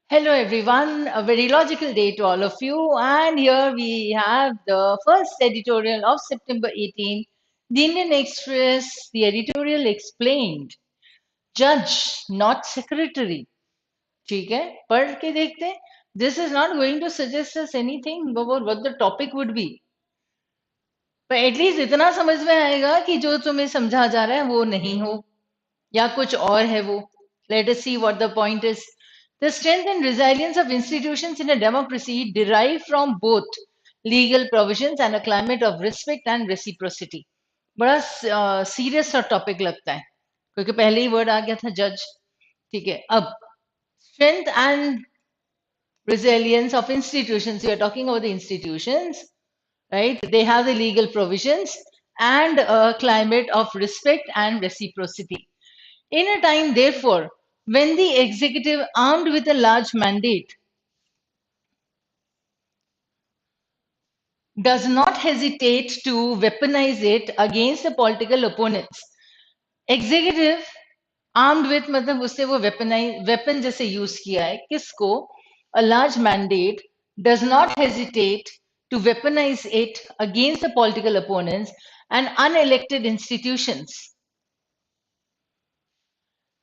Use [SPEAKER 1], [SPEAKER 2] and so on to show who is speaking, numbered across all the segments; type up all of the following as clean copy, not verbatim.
[SPEAKER 1] Hello, everyone. A very logical day to all of you. And here we have the first editorial of September 18, the Indian Express, the editorial explained. Judge, not secretary. ठीक है पढ़ के देखते हैं. This is not going to suggest us anything about what the topic would be. पर at least इतना समझ में आएगा कि जो तुम्हें समझा जा रहा है वो नहीं हो या कुछ और है वो. Let us see what the point is. The strength and resilience of institutions in a democracy derive from both legal provisions and a climate of respect and reciprocity. बड़ा सीरियस सा टॉपिक लगता है क्योंकि पहले ही वर्ड आ गया था जज. ठीक है, अब strength and resilience of institutions, we are talking about the institutions, right? They have the legal provisions and a climate of respect and reciprocity. In a time, therefore, when the executive, armed with a large mandate, does not hesitate to weaponize it against the political opponents. Executive armed with मतलब उससे वो weapon जैसे use किया है किसको? A large mandate does not hesitate to weaponize it against the political opponents and unelected institutions.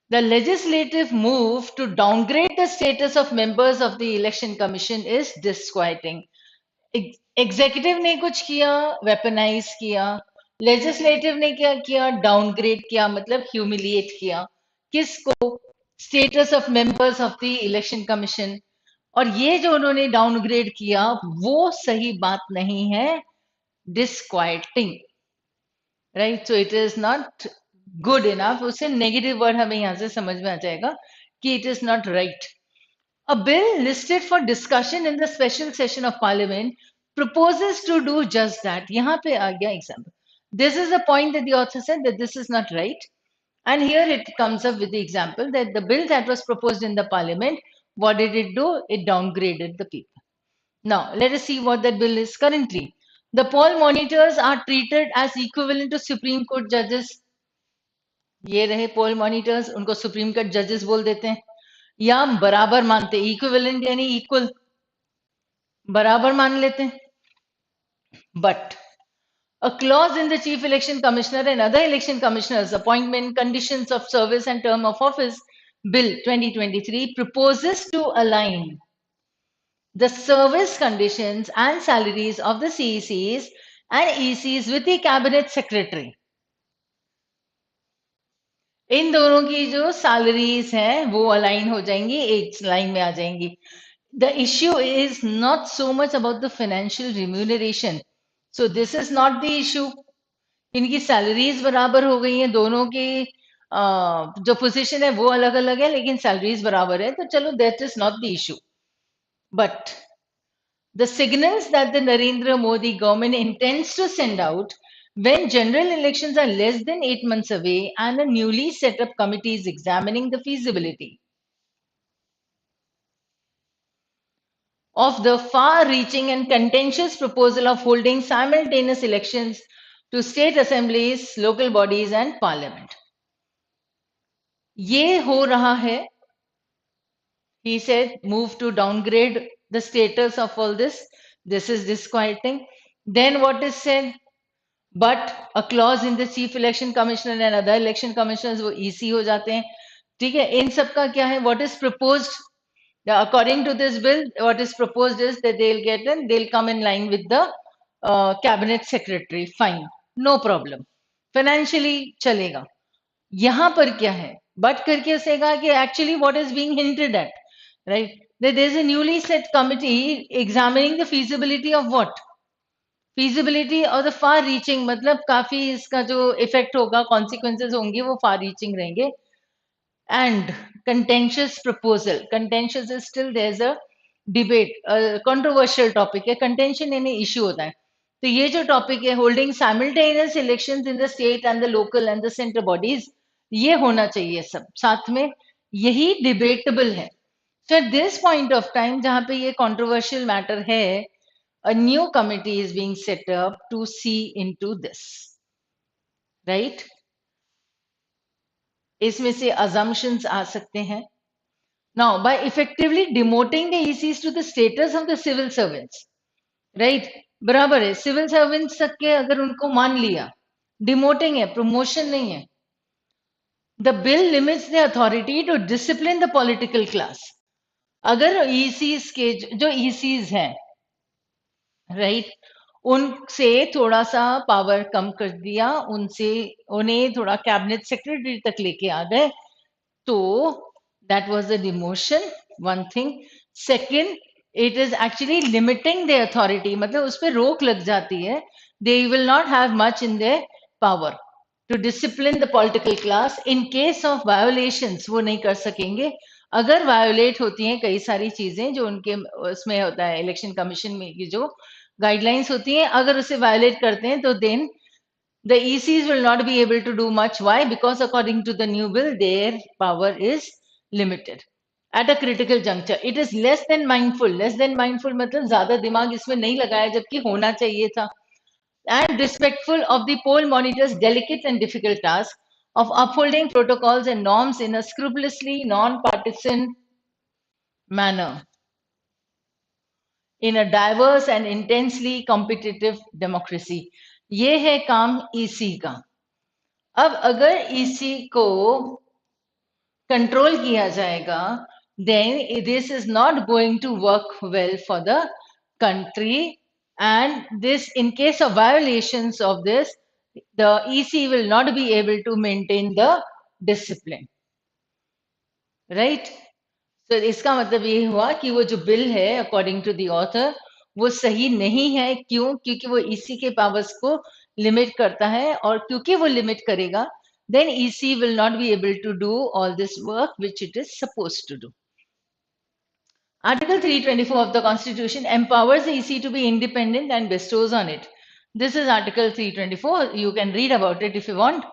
[SPEAKER 1] The legislative move to downgrade the status of members of the election commission is disquieting. Executive ने कुछ किया, weaponise किया. Legislative ने क्या किया? Downgrade किया, मतलब humiliate किया. किसको? Status of members of the election commission. और ये जो उन्होंने डाउनग्रेड किया वो सही बात नहीं है. Disquieting, right? So it is not good enough. उससे नेगेटिव वर्ड हमें यहां से समझ में आ जाएगा कि it is not right. A bill listed for discussion in the special session of parliament proposes to do just that. यहाँ पे आ गया example. This is the point that the author said that this is not right. And here it comes up with the example that the bill that was proposed in the parliament, what did it do? It downgraded the people. Now, let us see what that bill is currently. The poll monitors are treated as equivalent to Supreme Court judges. ये रहे poll monitors, उनको Supreme Court judges बोल देते हैं. या बराबर मानते, equivalent यानी इक्वल, बराबर मान लेते हैं. But a clause in the chief election commissioner and other election commissioners appointment conditions of service and term of office bill 2023 proposes to align the service conditions and salaries of the CECs and ECs with the cabinet secretary. इन दोनों की जो salaries हैं वो align हो जाएंगी, एक line में आ जाएंगी. The issue is not so much about the financial remuneration. So this is not the issue. इनकी सैलरीज बराबर हो गई हैं, दोनों की जो पोजीशन है वो अलग अलग है लेकिन सैलरीज बराबर है, तो चलो that is not the issue. But the signals that the Narendra Modi government intends to send out when general elections are less than 8 months away and a newly set up committee is examining the feasibility of the far-reaching and contentious proposal of holding simultaneous elections to state assemblies, local bodies and parliament. ये हो रहा है. He said, move to downgrade the status of all this. This is disquieting. Then what is said? But a clause in the chief election commissioner and other election commissioners वो EC हो जाते हैं. ठीक है, इन सब का क्या है? What is proposed? According to this bill, what is proposed is that they'll come in line with the cabinet secretary. Fine, no problem. Financially चलेगा. यहाँ पर क्या है? But करके सेगा कि actually what is being hinted at, right? That there is a newly set committee examining the feasibility of what? Feasibility और the far reaching, मतलब काफी इसका जो effect होगा, consequences होंगे वो far reaching रहेंगे. And contentious proposal. Contentious is still there's a debate, a controversial topic है. Contention यानी issue होता है. तो ये जो topic है, holding simultaneous elections in the state and the local and the center bodies, ये होना चाहिए सब साथ में, यही debatable है. So at this point of time जहाँ पे ये controversial matter है, a new committee is being set up to see into this, right? इसमें से assumptions आ सकते हैं. Now, by effectively demoting the ECs to the status of the civil servants, right? बराबर है, सिविल सर्वेंट्स तक के अगर उनको मान लिया, डिमोटिंग है, प्रमोशन नहीं है. The bill limits the authority to discipline the political class. अगर ECs के जो ECs हैं, राइट, उनसे थोड़ा सा पावर कम कर दिया, उनसे उन्हें थोड़ा कैबिनेट सेक्रेटरी तक लेके आ गए, तो that was a demotion, one thing. Second, it is actually limiting their authority, मतलब उस पर रोक लग जाती है. They will not have much in their power to discipline the political class. In case of violations वो नहीं कर सकेंगे. अगर वायोलेट होती हैं कई सारी चीजें जो उनके उसमें होता है, इलेक्शन कमीशन में की जो गाइडलाइंस होती हैं, अगर उसे वायोलेट करते हैं तो then the ECs will not be able to do much. Why? Because according to the new bill, their power is limited at a critical juncture. It is less than mindful. Less than mindful मतलब ज्यादा दिमाग इसमें नहीं लगाया जबकि होना चाहिए था. And respectful of the poll monitor's delicate and difficult task of upholding protocols and norms in a scrupulously non-partisan manner in a diverse and intensely competitive democracy. ये है काम EC का. अब अगर इसी को कंट्रोल किया जाएगा, then this is not going to work well for the country, and this, in case of violations of this, the EC will not be able to maintain the discipline, right? तो इसका मतलब ये हुआ कि वो जो बिल है according to the author वो सही नहीं है. क्यों? क्योंकि वो ईसी के पावर्स को लिमिट करता है, और क्योंकि वो लिमिट करेगा, then EC will not be able to do all this work which it is supposed to do. Article 324 of the Constitution empowers the EC to be independent and bestows on it. This is Article 324. You can read about it if you want.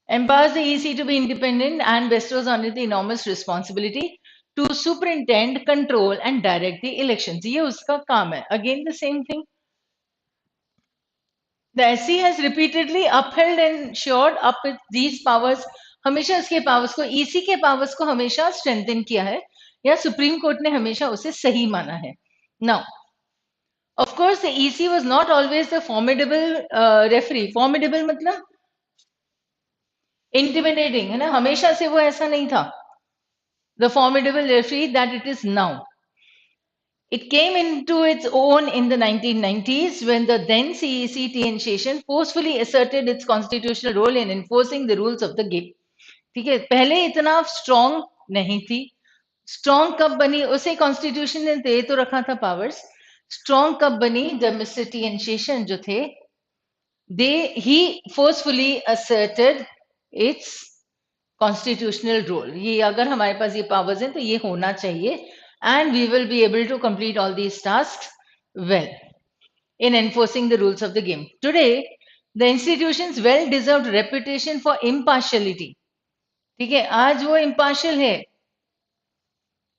[SPEAKER 1] Empowers the EC to be independent and bestows on it the enormous responsibility to superintend, control, and direct the elections. ये उसका काम है. Again, the same thing. The SC has repeatedly upheld and shored up with these powers. हमेशा इसके powers को, EC के powers को हमेशा स्ट्रेंथन किया है, या सुप्रीम कोर्ट ने हमेशा उसे सही माना है. Now, of course, the EC was not always the formidable referee. Formidable मतलब intimidating है ना, हमेशा से वो ऐसा नहीं था. The formidable referee that it is now. It came into its own in the 1990s when the then CEC TN Session forcefully asserted its constitutional role in enforcing the rules of the game. ठीक है, पहले इतना strong नहीं थी. Strong कब बनी? उसे constitution ने दे तो रखा था पावर्स. स्ट्रॉन्ग कब बनी? जब मिस्टर TN Session जो थे, he forcefully asserted its constitutional role. ये अगर हमारे पास ये पावर्स हैं तो ये होना चाहिए, and we will be able to complete all these tasks well in enforcing the rules of the game. Today, the institution's well-deserved reputation for impartiality, ठीक है, आज वो impartial है,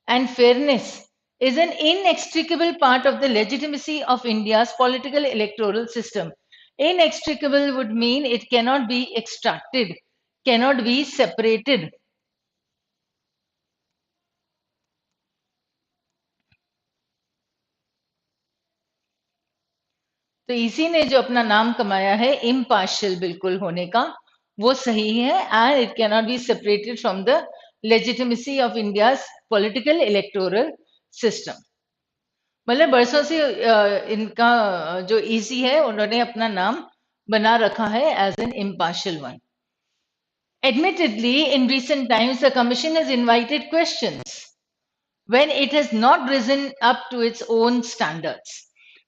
[SPEAKER 1] and fairness is an inextricable part of the legitimacy of India's political electoral system. Inextricable would mean it cannot be extracted, cannot be separated. तो इसी ने जो अपना नाम कमाया है इम्पार्शियल बिल्कुल होने का, वो सही है. And it can not be separated from the legitimacy of India political electoral system. मतलब बरसों से इनका जो ईसी है उन्होंने अपना नाम बना रखा है as an impartial one. Admittedly, in recent times, the Commission has invited questions when it has not risen up to its own standards.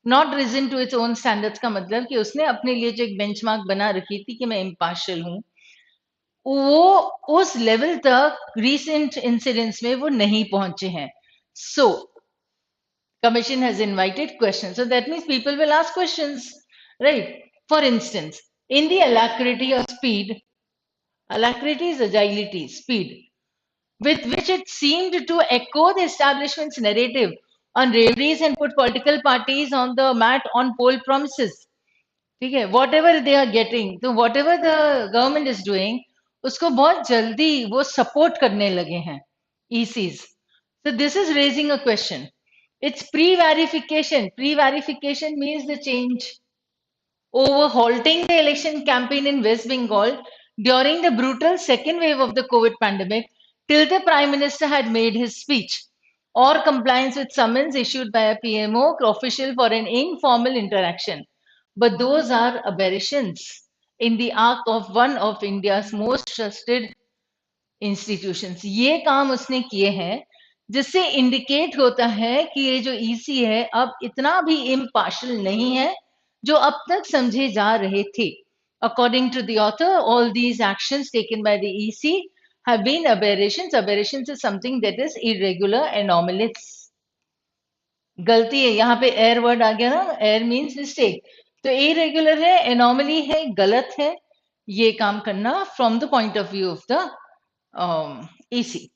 [SPEAKER 1] Not risen to its own standards का मतलब कि उसने अपने लिए जो एक बेंचमार्क बना रखी थी कि मैं इम्पार्शियल हूं, वो उस लेवल तक recent incidents में वो नहीं पहुंचे हैं. So, Commission has invited questions. So that means people will ask questions, right? For instance, in the alacrity or speed, alacrity is agility, speed, with which it seemed to echo the establishment's narrative on reveries and put political parties on the mat on poll promises. ठीक है, whatever they are getting, तो whatever the government is doing, उसको बहुत जल्दी वो support करने लगे हैं. ECs. So this is raising a question. It's pre-verification. Pre-verification means the change over halting the election campaign in West Bengal during the brutal second wave of the COVID pandemic till the Prime Minister had made his speech, or compliance with summons issued by a PMO official for an informal interaction. But those are aberrations in the arc of one of India's most trusted institutions ये काम उसने किए हैं जिससे indicate होता है कि ये जो ईसी है अब इतना भी इम्पार्शल नहीं है जो अब तक समझे जा रहे थे according to the author all these actions taken by the EC have been aberrations. Aberrations is something that is irregular, anomalous. गलती है यहाँ पे एयर वर्ड आ गया ना एयर मीन्स मिस्टेक तो इरेगुलर है एनॉमली है गलत है ये काम करना from the point of view of the EC.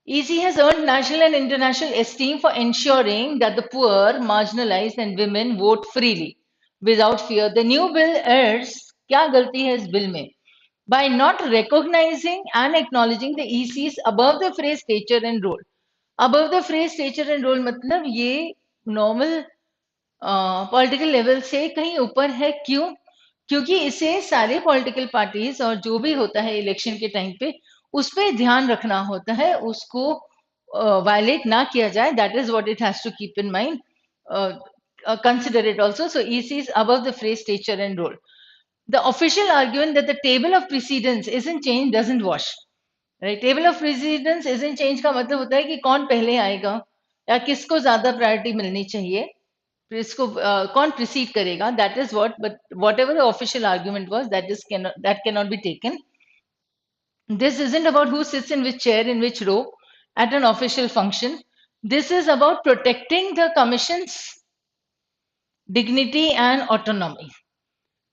[SPEAKER 1] EC has earned national and international esteem for ensuring that the poor, marginalized, and women vote freely without fear. The new bill errs, क्या गलती है इस bill में? By not recognizing and acknowledging the ECs above the phrase stature and role. Above the phrase stature and role मतलब ये normal political level से कहीं ऊपर है क्यों क्योंकि इसे सारे पॉलिटिकल पार्टीज और जो भी होता है इलेक्शन के टाइम पे उस पर ध्यान रखना होता है उसको वायलेट ना किया जाए that is what it has to keep in mind consider it also so EC is above the phrase stature and role the official argument that the table of precedence isn't changed doesn't wash right table of precedence isn't changed का मतलब होता है कि कौन पहले आएगा या किसको ज्यादा प्रायोरिटी मिलनी चाहिए इसको कौन प्रिसीड करेगा that is what but what ever the official argument was that can not be taken this isn't about who sits in which chair in which row at an official function this is about protecting the commission's dignity and autonomy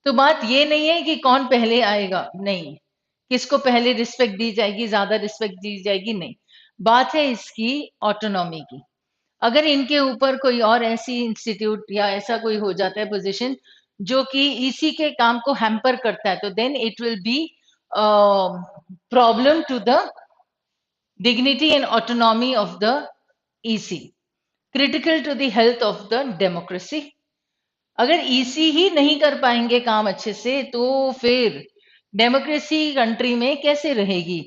[SPEAKER 1] तो बात ये नहीं है कि कौन पहले आएगा नहीं किसको पहले रिस्पेक्ट दी जाएगी ज्यादा रिस्पेक्ट दी जाएगी नहीं बात है इसकी ऑटोनॉमी की अगर इनके ऊपर कोई और ऐसी इंस्टीट्यूट या ऐसा कोई हो जाता है पोजीशन जो कि इसी के काम को हैम्पर करता है तो then it will be problem to the dignity and autonomy of the EC critical to the health of the democracy अगर ईसी ही नहीं कर पाएंगे काम अच्छे से तो फिर डेमोक्रेसी कंट्री में कैसे रहेगी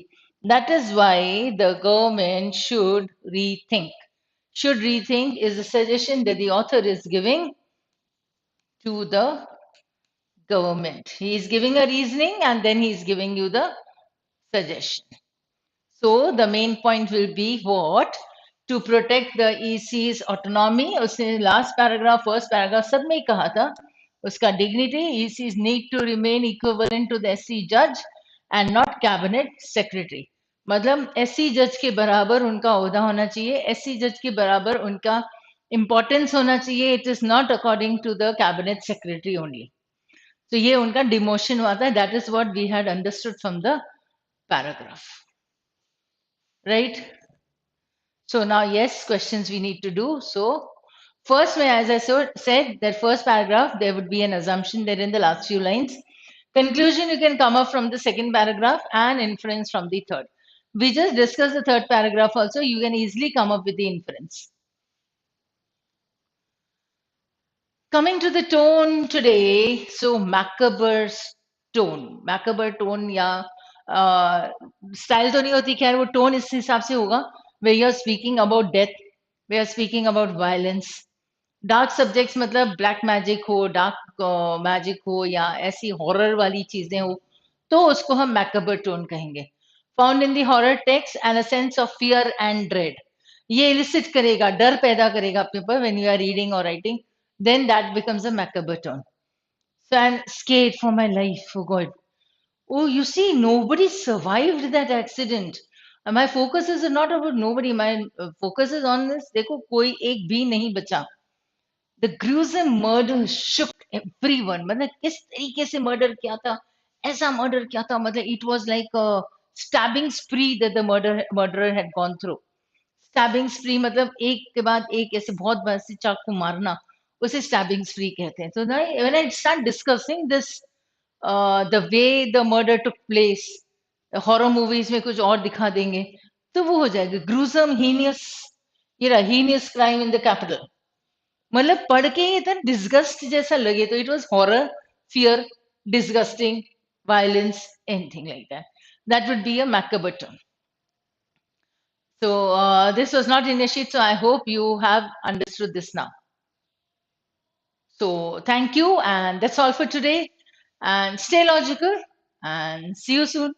[SPEAKER 1] that is why the government should rethink is a suggestion that the author is giving to the government he is giving a reasoning and then he is giving you the suggestion so the main point will be what to protect the EC's autonomy उसने last paragraph first paragraph सब में ही कहा था उसका dignity EC's need to remain equivalent to the SC judge and not cabinet secretary मतलब SC जज के बराबर उनका ओहदा होना चाहिए SC जज के बराबर उनका इम्पोर्टेंस होना चाहिए it is not according to the cabinet secretary only तो ये उनका डिमोशन हुआ था that is what we had understood from the paragraph right So now, yes, questions we need to do. So first, as I said, that first paragraph, there would be an assumption there in the last few lines. Conclusion, you can come up from the second paragraph and inference from the third. We just discussed the third paragraph also. You can easily come up with the inference. Coming to the tone today, so macabre tone या style तो नहीं होती खैर वो tone इस हिसाब से होगा where you are speaking about death, we are speaking about violence. Dark subjects मतलब ब्लैक मैजिक हो डार्क मैजिक हो या ऐसी हॉरर वाली चीजें हो तो उसको हम मैकेबर टोन कहेंगे found in the horror text and a sense of fear and dread ये इलिसिट करेगा डर पैदा करेगा अपने ऊपर व्हेन यू आर रीडिंग और writing then that becomes a macabre tone. So I'm scared for my life, oh God. Oh, you see, nobody survived that accident. And my focus is not about nobody. My focus is on this. देखो कोई एक भी नहीं बचा. The gruesome murder shook everyone. मतलब किस तरीके से मर्डर किया था ऐसा मर्डर किया था मतलब it was like a stabbing spree that the murderer had gone through. Stabbing स्प्री मतलब एक के बाद एक ऐसे बहुत बड़ा से चाकू मारना उसे स्टैबिंग स्प्री कहते हैं तो when I start discussing this the way the murder took place horror movies में कुछ और दिखा देंगे तो वो हो जाएगा ग्रूसम हीनियस, ये रहा heinous crime in the capital. मतलब पढ़ के इतना डिस्गस्ट जैसा लगे, तो it was horror, fear, disgusting, violence, anything like that. That would be a macabre term. So this was not in a sheet, so I hope you have understood this now. So thank you, and that's all for today. And stay logical, and see you soon.